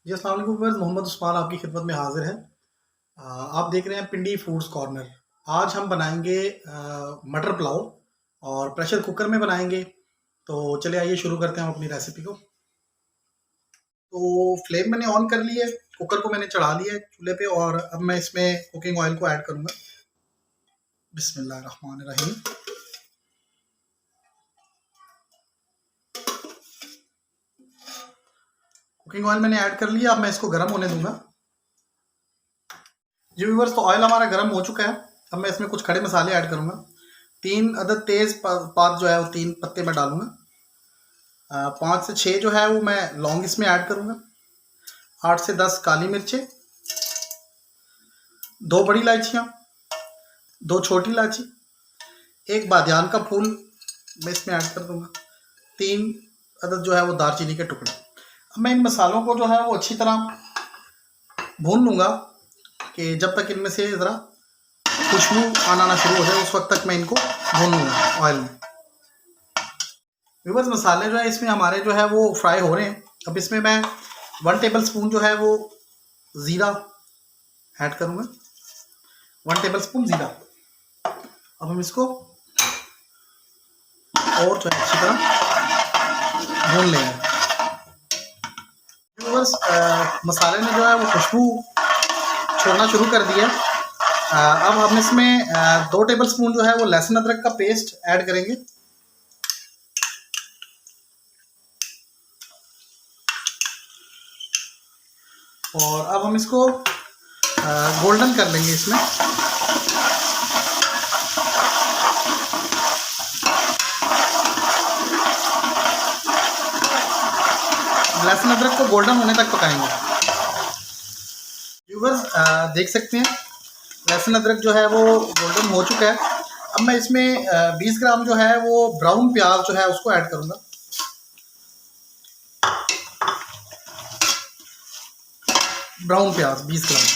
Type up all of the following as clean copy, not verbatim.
जी अस्सलाम वालेकुम व्यूअर्स, मोहम्मद उस्मान आपकी खिदमत में हाजिर है। आप देख रहे हैं पिंडी फूड्स कॉर्नर। आज हम बनाएंगे मटर पुलाव और प्रेशर कुकर में बनाएंगे। तो चलिए आइए शुरू करते हैं हम अपनी रेसिपी को। तो फ्लेम मैंने ऑन कर ली है, कुकर को मैंने चढ़ा लिया है चूल्हे पे और अब मैं इसमें कुकिंग ऑयल को ऐड करूँगा। बिस्मिल्लाहिर्रहमानिर्रहीम। कुकिंग ऑयल मैंने ऐड कर लिया, अब मैं इसको गर्म होने दूंगा। जी व्यूअर्स, तो ऑयल हमारा गर्म हो चुका है। अब मैं इसमें कुछ खड़े मसाले ऐड करूंगा। 3 अदद तेज पात जो है वो 3 पत्ते मैं डालूंगा। 5 से 6 जो है वो मैं लौंग इसमें ऐड करूंगा। 8 से 10 काली मिर्चें, 2 बड़ी इलायचियाँ, 2 छोटी इलायची, 1 बादियान का फूल मैं इसमें ऐड कर दूंगा। 3 अदद जो है वो दालचीनी के टुकड़े। अब मैं इन मसालों को जो है वो अच्छी तरह भून लूँगा कि जब तक इनमें से ज़रा खुशबू आना शुरू हो जाए उस वक्त तक मैं इनको भूनूंगा ऑयल में। व्यूअर्स, मसाले जो है इसमें हमारे जो है वो फ्राई हो रहे हैं। अब इसमें मैं 1 टेबल स्पून जो है वो ज़ीरा ऐड करूँगा। 1 टेबल स्पून ज़ीरा। अब हम इसको और जो है अच्छी तरह भून लेंगे। व्यूअर्स, मसाले ने जो है वो खुशबू छोड़ना शुरू कर दिया। अब हम इसमें 2 टेबल स्पून जो है वो लहसुन अदरक का पेस्ट ऐड करेंगे। और अब हम इसको गोल्डन कर लेंगे इसमें। लहसुन अदरक को गोल्डन होने तक पकाएंगे। व्यूअर्स, देख सकते हैं लहसुन अदरक जो है वो गोल्डन हो चुका है। अब मैं इसमें 20 ग्राम जो है वो ब्राउन प्याज जो है उसको ऐड करूँगा। ब्राउन प्याज 20 ग्राम।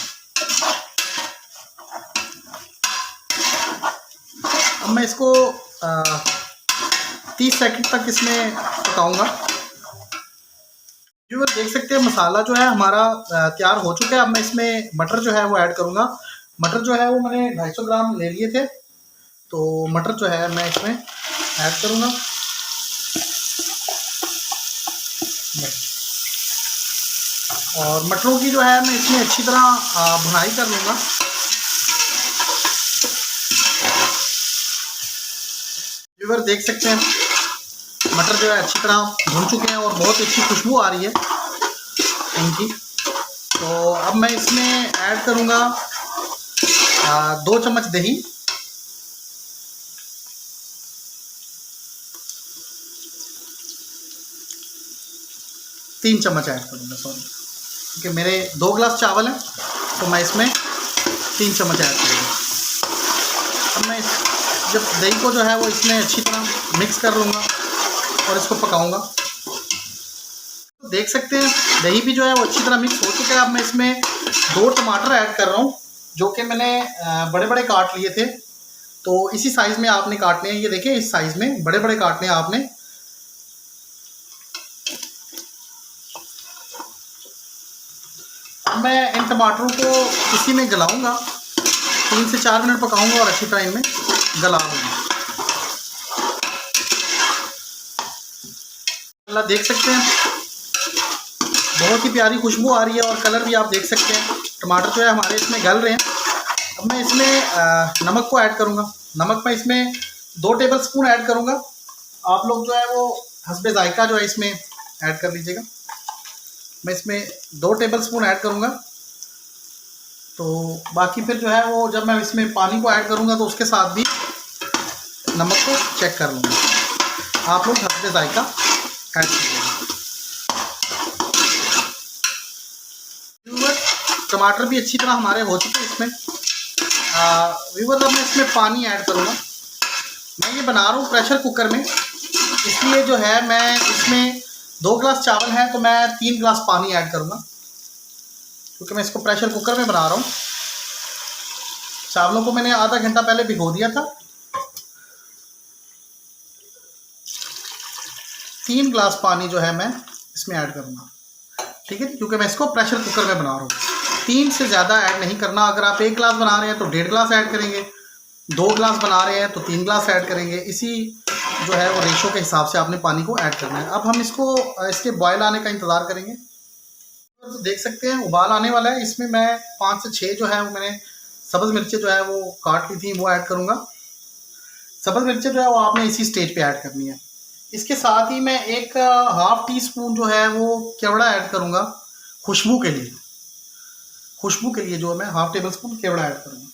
अब मैं इसको 30 सेकंड तक इसमें पकाऊंगा। व्यूअर, देख सकते हैं मसाला जो है हमारा तैयार हो चुका है। अब मैं इसमें मटर जो है वो ऐड करूँगा। मटर जो है वो मैंने 250 ग्राम ले लिए थे, तो मटर जो है मैं इसमें ऐड करूँगा। और मटरों की जो है मैं इसमें अच्छी तरह भुनाई कर लूँगा। व्यूअर, देख सकते हैं मटर जो है अच्छी तरह भुन चुके हैं और बहुत अच्छी खुशबू आ रही है इनकी। तो अब मैं इसमें ऐड करूँगा 2 चम्मच दही, 3 चम्मच ऐड करूँगा, सॉरी, क्योंकि मेरे 2 गिलास चावल हैं तो मैं इसमें 3 चम्मच ऐड करूँगा। अब मैं जब दही को जो है वो इसमें अच्छी तरह मिक्स कर लूँगा और इसको पकाऊँगा। तो देख सकते हैं दही भी जो है वो अच्छी तरह मिक्स हो चुका है। अब मैं इसमें 2 टमाटर ऐड कर रहा हूँ, जो कि मैंने बड़े बड़े काट लिए थे। तो इसी साइज़ में आपने काटने हैं। ये देखिए, इस साइज़ में बड़े बड़े काटने हैं आपने। मैं इन टमाटरों को इसी में गलाऊंगा, 3 से 4 मिनट पकाऊंगा और अच्छी तरह इनमें गला लूँगा। अल्लाह, देख सकते हैं बहुत ही प्यारी खुशबू आ रही है और कलर भी आप देख सकते हैं। टमाटर जो है हमारे इसमें गल रहे हैं। अब मैं इसमें नमक को ऐड करूँगा। नमक मैं इसमें 2 टेबल स्पून ऐड करूँगा। आप लोग जो है वो हस्बे ज़ायका जो है इसमें ऐड कर लीजिएगा। मैं इसमें 2 टेबल स्पून ऐड करूँगा। तो बाकी फिर जो है वो जब मैं इसमें पानी को ऐड करूँगा तो उसके साथ भी नमक को चेक कर लूँगा। आप लोग हस्बे ज़ायका ऐड कीजिएगा। टमाटर भी अच्छी तरह हमारे हो चुके हैं इसमें। व्यूअर्स, अब मैं इसमें पानी ऐड करूँगा। मैं ये बना रहा हूँ प्रेशर कुकर में, इसलिए जो है मैं इसमें 2 गिलास चावल है तो मैं 3 गिलास पानी ऐड करूँगा, क्योंकि मैं इसको प्रेशर कुकर में बना रहा हूँ। चावलों को मैंने आधा घंटा पहले भिगो दिया था। 3 गिलास पानी जो है मैं इसमें ऐड करूँगा। ठीक है, क्योंकि मैं इसको प्रेशर कुकर में बना रहा हूँ। 3 से ज़्यादा ऐड नहीं करना। अगर आप 1 गिलास बना रहे हैं तो 1.5 गिलास ऐड करेंगे, 2 गिलास बना रहे हैं तो 3 गिलास ऐड करेंगे। इसी जो है वो रेशो के हिसाब से आपने पानी को ऐड करना है। अब हम इसको इसके बॉयल आने का इंतज़ार करेंगे। तो देख सकते हैं उबाल आने वाला है। इसमें मैं 5 से 6 जो है वो मैंने सब्ज़ मिर्चें जो है वो काट ली थी, वो ऐड करूँगा। सब्ज़ मिर्चें जो है वो आपने इसी स्टेज पे ऐड करनी है। इसके साथ ही मैं एक हाफ़ टी स्पून जो है वो केवड़ा ऐड करूँगा खुशबू के लिए। खुशबू के लिए जो मैं हाफ़ टेबल स्पून केवड़ा ऐड करूँगा।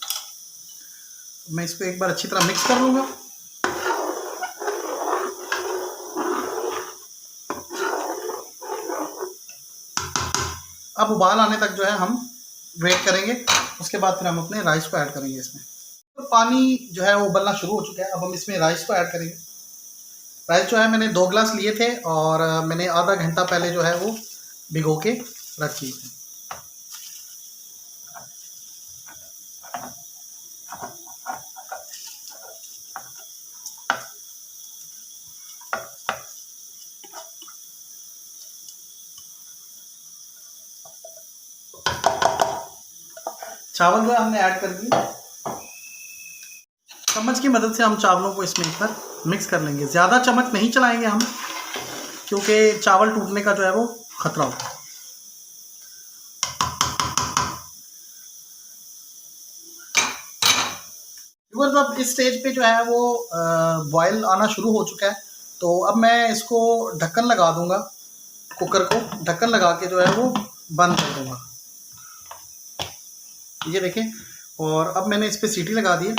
मैं इसको एक बार अच्छी तरह मिक्स कर लूँगा। अब उबाल आने तक जो है हम वेट करेंगे, उसके बाद फिर हम अपने राइस को ऐड करेंगे इसमें। तो पानी जो है वो उबलना शुरू हो चुका है। अब हम इसमें राइस को ऐड करेंगे। राइस जो है मैंने 2 गिलास लिए थे और मैंने आधा घंटा पहले जो है वो भिगो के रख दिए थे। चावल जो है हमने ऐड कर दिए। चम्मच की मदद से हम चावलों को इसमें एक बार मिक्स कर लेंगे। ज़्यादा चम्मच नहीं चलाएंगे हम, क्योंकि चावल टूटने का जो है वो खतरा होता है। अब इस स्टेज पे जो है वो बॉयल आना शुरू हो चुका है। तो अब मैं इसको ढक्कन लगा दूंगा, कुकर को ढक्कन लगा के जो है वो बंद कर दूंगा। ये देखें, और अब मैंने इस पर सीटी लगा दी है।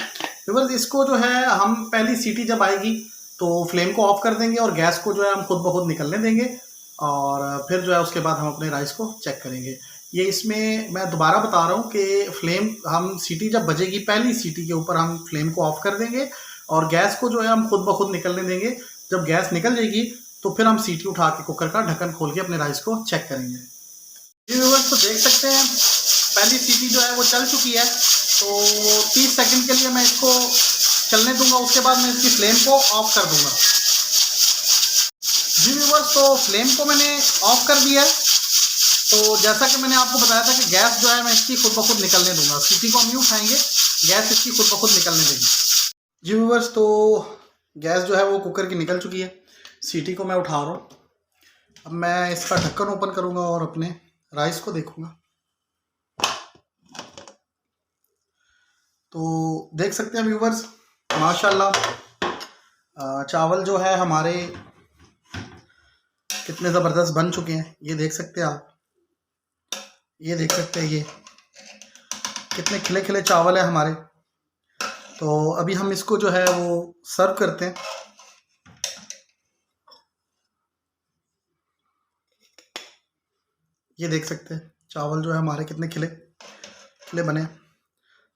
व्यूअर्स, इसको जो है हम पहली सीटी जब आएगी तो फ्लेम को ऑफ कर देंगे और गैस को जो है हम खुद ब खुद निकलने देंगे, और फिर जो है उसके बाद हम अपने राइस को चेक करेंगे। ये इसमें मैं दोबारा बता रहा हूँ कि फ्लेम हम सीटी जब बजेगी पहली सीटी के ऊपर हम फ्लेम को ऑफ कर देंगे और गैस को जो है हम खुद ब खुद निकलने देंगे। जब गैस निकल जाएगी तो फिर हम सीटी उठा के कुकर का ढक्कन खोल के अपने राइस को चेक करेंगे। व्यूअर्स, तो देख सकते हैं पहली सीटी जो है वो चल चुकी है। तो 30 सेकंड के लिए मैं इसको चलने दूंगा, उसके बाद मैं इसकी फ्लेम को ऑफ कर दूंगा। जी व्यूअर्स, तो फ्लेम को मैंने ऑफ कर दिया है। तो जैसा कि मैंने आपको बताया था कि गैस जो है मैं इसकी खुद ब खुद निकलने दूंगा। सीटी को हम नहीं उठाएंगे, गैस इसकी खुद ब खुद निकलने देंगे। जी व्यूअर्स, तो गैस जो है वो कुकर की निकल चुकी है। सीटी को मैं उठा रहा हूँ। अब मैं इसका ढक्कन ओपन करूँगा और अपने राइस को देखूँगा। तो देख सकते हैं व्यूवर्स, माशाल्लाह चावल जो है हमारे कितने ज़बरदस्त बन चुके हैं। ये देख सकते हैं आप, ये देख सकते हैं ये कितने खिले खिले चावल है हमारे। तो अभी हम इसको जो है वो सर्व करते हैं। ये देख सकते हैं चावल जो है हमारे कितने खिले खिले बने।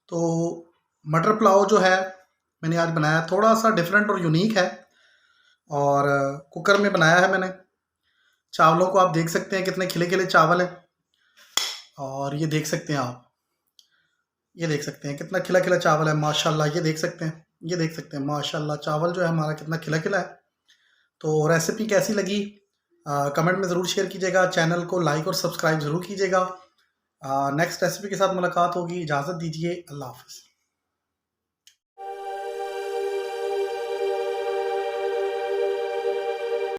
तो मटर पुलाव जो है मैंने आज बनाया, थोड़ा सा डिफरेंट और यूनिक है, और कुकर में बनाया है मैंने। चावलों को आप देख सकते हैं कितने खिले खिले चावल हैं, और ये देख सकते हैं आप, ये देख सकते हैं कितना खिला खिला चावल है माशाल्लाह। ये देख सकते हैं, ये देख सकते हैं माशाल्लाह चावल जो है हमारा कितना खिला खिला है। तो रेसिपी कैसी लगी कमेंट में ज़रूर शेयर कीजिएगा। चैनल को लाइक और सब्सक्राइब ज़रूर कीजिएगा। नेक्स्ट रेसिपी के साथ मुलाकात होगी। इजाज़त दीजिए, अल्लाह हाफ़िज़।